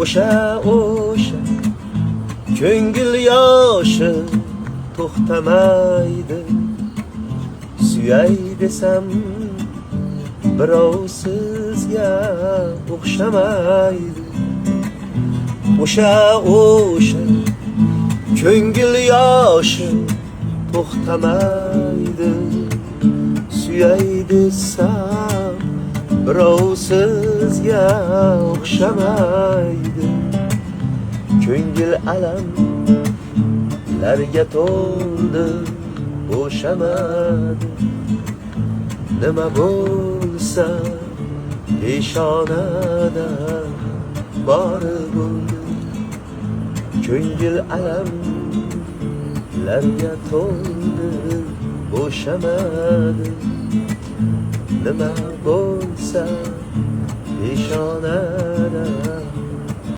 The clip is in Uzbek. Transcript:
o'sha ko'ngil yoshi to'xtamaydi. Suyay desam birov sizga o'xshamaydi. O'sha ko'ngil yoshi to'xtamaydi. Suyay desam birov sizga o'xshamaydi. Ko'ngil alamlarga to'ldi, bo'shamadi. Nima bo'lsa peshonada bori bo'ldi. Ko'ngil alamlarga to'ldi, bo'shamadi. Nima bo'lsa peshonada